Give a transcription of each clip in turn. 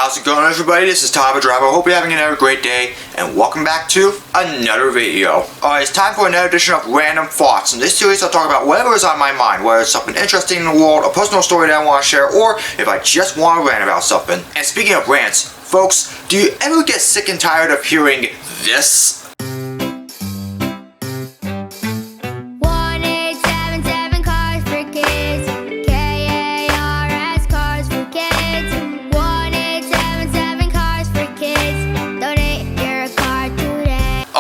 How's it going, everybody? This is Tava Driver. Hope you're having another great day, and welcome back to another video. Alright, it's time for another edition of Random Thoughts. In this series, I'll talk about whatever is on my mind, whether it's something interesting in the world, a personal story that I want to share, or if I just want to rant about something. And speaking of rants, folks, do you ever get sick and tired of hearing this?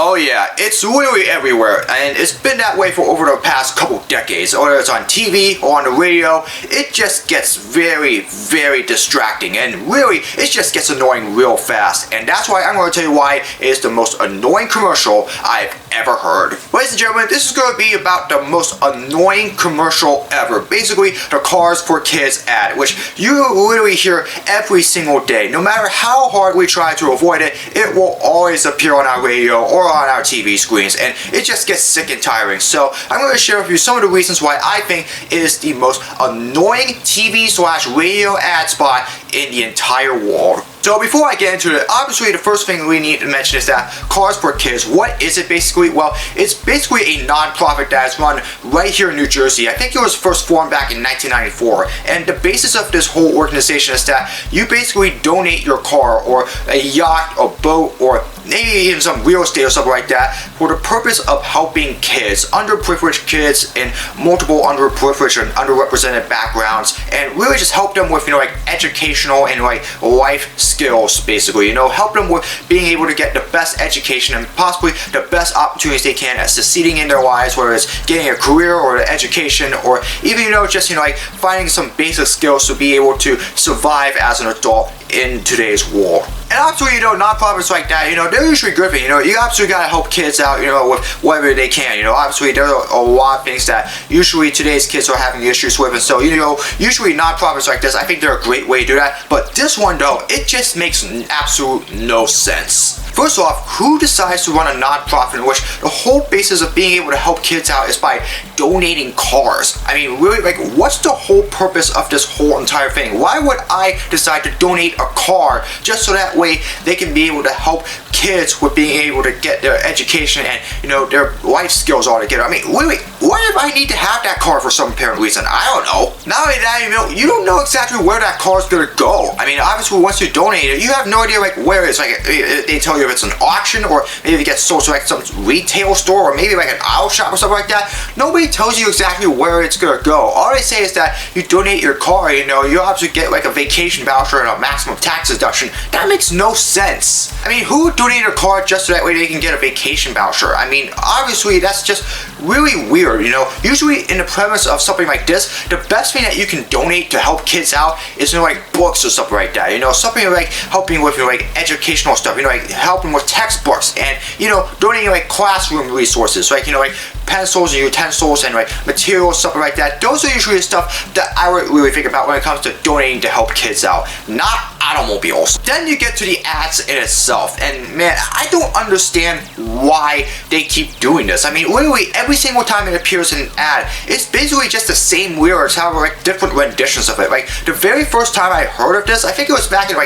Oh yeah, it's really everywhere, and it's been that way for over the past couple decades. Whether it's on TV or on the radio, it just gets very, very distracting, and really, it just gets annoying real fast. And that's why I'm going to tell you why it is the most annoying commercial I've ever heard. Ladies and gentlemen, this is going to be about the most annoying commercial ever. Basically, the Cars for Kids ad, which you literally hear every single day. No matter how hard we try to avoid it, it will always appear on our radio or on our TV screens, and it just gets sick and tiring. So I'm going to share with you some of the reasons why I think it is the most annoying TV/radio ad spot in the entire world. So before I get into it, obviously the first thing we need to mention is that Cars for Kids. What is it basically? Well, it's basically a non-profit that is run right here in New Jersey. I think it was first formed back in 1994. And the basis of this whole organization is that you basically donate your car or a yacht or boat or maybe even some real estate or something like that for the purpose of helping kids, underprivileged kids in multiple underprivileged and underrepresented backgrounds, and really just help them with, like educational and like life skills, basically, help them with being able to get the best education and possibly the best opportunities they can at succeeding in their lives, whether it's getting a career or an education, or even, just, like finding some basic skills to be able to survive as an adult in today's world. And obviously, nonprofits like that, they're usually good for you. You absolutely gotta help kids out, with whatever they can. Obviously, there are a lot of things that usually today's kids are having issues with, and so, usually nonprofits like this, I think they're a great way to do that. But this one, though, it just makes absolute no sense. First off, who decides to run a nonprofit in which the whole basis of being able to help kids out is by donating cars? I mean, really, what's the whole purpose of this whole entire thing? Why would I decide to donate a car just so that way they can be able to help kids with being able to get their education and, their life skills all together? I mean, really, what if I need to have that car for some apparent reason? I don't know. Not only that, you don't know exactly where that car is going to go. I mean, obviously, once you donate it, you have no idea, where it's, they tell you if it's an auction, or maybe it gets sold to, some retail store, or maybe, an auto shop or something like that. Nobody tells you exactly where it's going to go. All they say is that you donate your car, you obviously get, a vacation voucher and a maximum tax deduction. That makes no sense. I mean, who would donate a car just so that way they can get a vacation voucher? I mean, obviously, that's just really weird, Usually, in the premise of something like this, the best thing that you can donate to help kids out is, books or something like that, something helping with, educational stuff, helping with textbooks, and, donating, classroom resources, pencils and utensils and materials, something like that. Those are usually the stuff that I would really think about when it comes to donating to help kids out, not automobiles. Then you get to the ads in itself, and man, I don't understand why they keep doing this. I mean, literally every single time it appears in an ad, it's basically just the same lyrics, however, different renditions of it. The very first time I heard of this, I think it was back in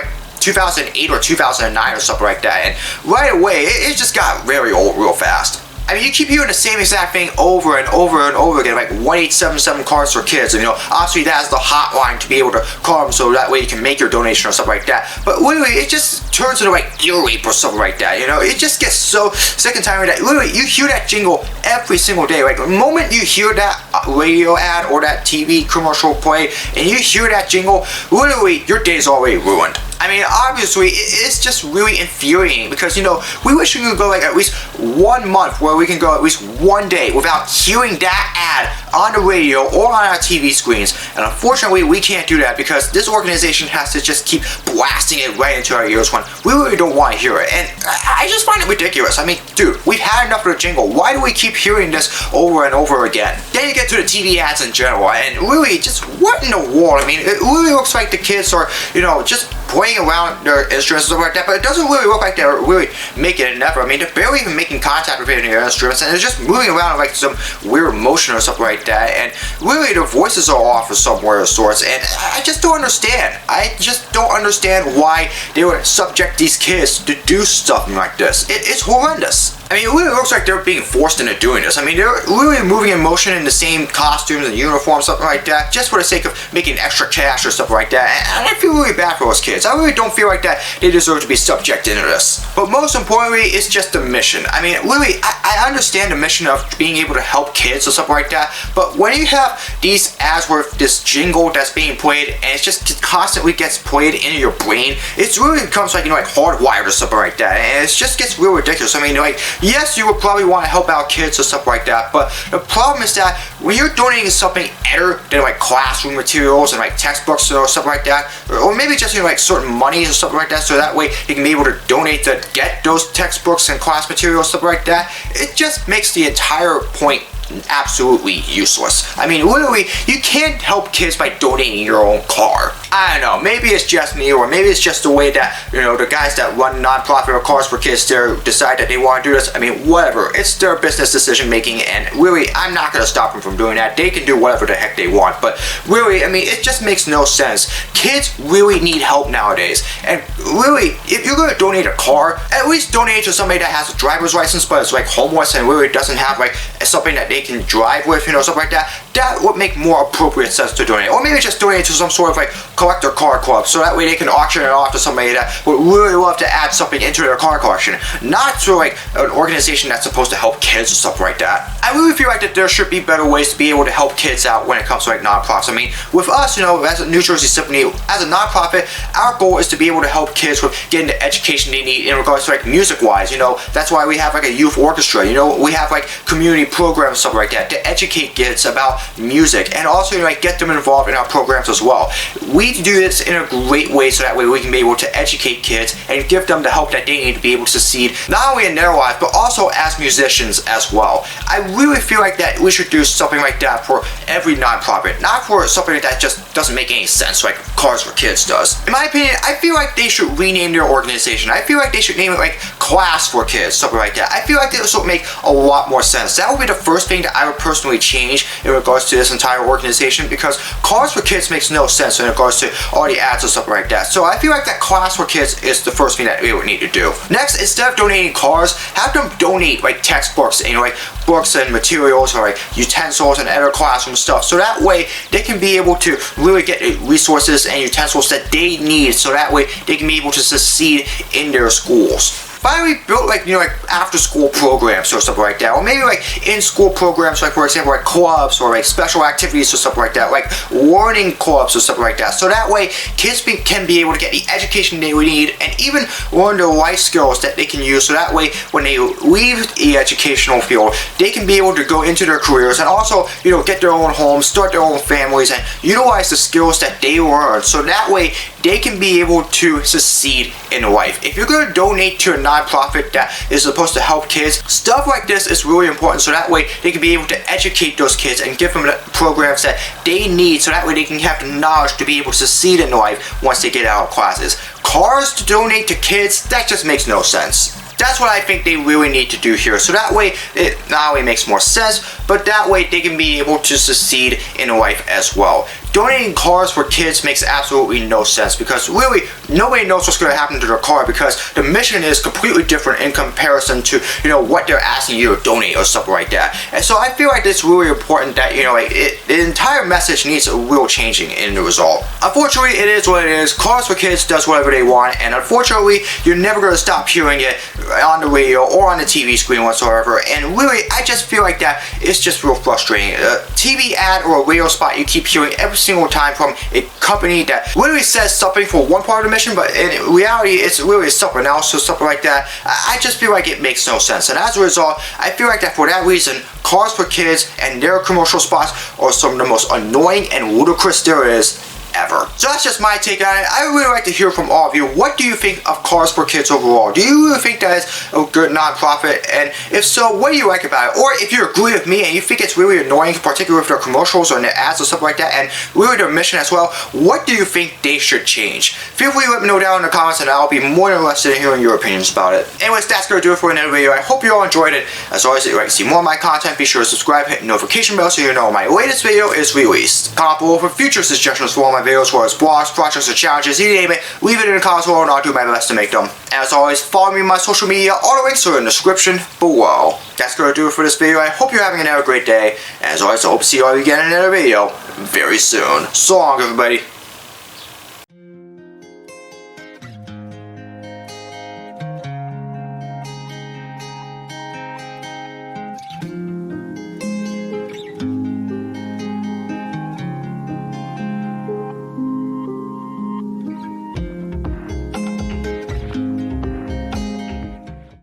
2008 or 2009 or something like that, and right away it just got very old real fast. I mean, you keep hearing the same exact thing over and over and over again, 1877 Cars for Kids, and obviously that's the hotline to be able to call them so that way you can make your donation or something like that. But literally, it just turns into ear rape or something like that, It just gets so sick and tiring that literally you hear that jingle every single day. The moment you hear that radio ad or that TV commercial play, and you hear that jingle, literally your day's already ruined. I mean, obviously, it's just really infuriating because, we wish we could go at least 1 month where we can go at least one day without hearing that ad on the radio or on our TV screens. And unfortunately, we can't do that because this organization has to just keep blasting it right into our ears when we really don't want to hear it. And I just find it ridiculous. I mean, dude, we've had enough of the jingle. Why do we keep hearing this over and over again? Then you get to the TV ads in general, and really, just what in the world? I mean, it really looks like the kids are, just playing around their instruments and stuff like that, but it doesn't really look like they're really making an effort. I mean, they're barely even making contact with any of their instruments, and they're just moving around some weird motion or stuff like that, and really their voices are off or somewhere of sorts, and I just don't understand. I just don't understand why they would subject these kids to do something like this. It's horrendous. I mean, it really looks like they're being forced into doing this. I mean, they're really moving in motion in the same costumes and uniforms, something like that, just for the sake of making extra cash or stuff like that. And I feel really bad for those kids. I really don't feel like that they deserve to be subjected into this. But most importantly, it's just the mission. I mean, really, I understand the mission of being able to help kids or something like that, but when you have these ads where this jingle that's being played, and it just constantly gets played into your brain, it really becomes like, like hardwired or something like that, and it just gets real ridiculous. I mean, like, yes, you would probably want to help out kids or stuff like that, but the problem is that when you're donating something other than like classroom materials and like textbooks or something like that, or maybe just like certain monies or something like that, so that way you can be able to donate to get those textbooks and class materials, stuff like that, it just makes the entire point absolutely useless. I mean, literally, you can't help kids by donating your own car. I don't know, maybe it's just me, or maybe it's just the way that, the guys that run nonprofit or Cars for Kids there decide that they want to do this. I mean, whatever, it's their business decision making, and really, I'm not going to stop them from doing that. They can do whatever the heck they want, but really, I mean, it just makes no sense. Kids really need help nowadays, and really, if you're going to donate a car, at least donate it to somebody that has a driver's license, but is like homeless and really doesn't have like something that they can drive with, something like that. That would make more appropriate sense to donate. Or maybe just donate it to some sort of like collector car club, so that way they can auction it off to somebody that would really love to add something into their car collection, not to like an organization that's supposed to help kids or stuff like that. I really feel like that there should be better ways to be able to help kids out when it comes to like nonprofits. I mean, with us, as a New Jersey Symphony, as a nonprofit, our goal is to be able to help kids with getting the education they need in regards to like music-wise. That's why we have like a youth orchestra. We have like community programs, stuff like that, to educate kids about music, and also get them involved in our programs as well. We do this in a great way, so that way we can be able to educate kids and give them the help that they need to be able to succeed, not only in their life, but also as musicians as well. I really feel like that we should do something like that for every nonprofit, not for something that just doesn't make any sense, like Cars for Kids does. In my opinion, I feel like they should rename their organization. I feel like they should name it like Class for Kids, something like that. I feel like this would make a lot more sense. That would be the first thing that I would personally change in regards to this entire organization, because Cars for Kids makes no sense in regards to all the ads and stuff like that. So I feel like that Class for Kids is the first thing that we would need to do. Next, instead of donating cars, have them donate like textbooks and like books and materials, or like utensils and other classroom stuff, so that way they can be able to really get resources and utensils that they need, so that way they can be able to succeed in their schools. Finally, built like after school programs or something like that, or maybe like in school programs, like for example like clubs or like special activities or something like that, like learning clubs or something like that, so that way kids can be able to get the education they would need and even learn their life skills that they can use, so that way when they leave the educational field, they can be able to go into their careers and also get their own homes, start their own families, and utilize the skills that they learned, so that way they can be able to succeed in life. If you're going to donate to a nonprofit that is supposed to help kids, stuff like this is really important, so that way they can be able to educate those kids and give them the programs that they need, so that way they can have the knowledge to be able to succeed in life once they get out of classes. Cars to donate to kids, that just makes no sense. That's what I think they really need to do here, so that way it not only makes more sense, but that way they can be able to succeed in life as well. Donating cars for kids makes absolutely no sense, because really nobody knows what's going to happen to their car, because the mission is completely different in comparison to what they're asking you to donate or something like that. And so I feel like it's really important that the entire message needs a real changing in the result. Unfortunately, it is what it is. Cars for Kids does whatever they want, and unfortunately you're never going to stop hearing it on the radio or on the TV screen whatsoever. And really, I just feel like that it's just real frustrating. A TV ad or a radio spot you keep hearing every single time from a company that literally says something for one part of the mission, but in reality it's really something else or something like that. I just feel like it makes no sense, and as a result I feel like that for that reason Cars for Kids and their commercial spots are some of the most annoying and ludicrous there is ever. So that's just my take on it. I would really like to hear from all of you. What do you think of Cars for Kids overall? Do you really think that is a good nonprofit? And if so, what do you like about it? Or if you agree with me and you think it's really annoying, particularly with their commercials or their ads or stuff like that, and really their mission as well, what do you think they should change? Feel free to let me know down in the comments, and I'll be more than interested in hearing your opinions about it. Anyways, that's going to do it for another video. I hope you all enjoyed it. As always, if you'd like to see more of my content, be sure to subscribe, hit the notification bell so you know when my latest video is released. Comment below for future suggestions for all my videos, whether it's blogs, projects, or challenges, you name it. Leave it in the comments below and I'll do my best to make them. As always, follow me on my social media. All the links are in the description below. That's going to do it for this video. I hope you're having another great day. And as always, I hope to see you all again in another video very soon. So long, everybody.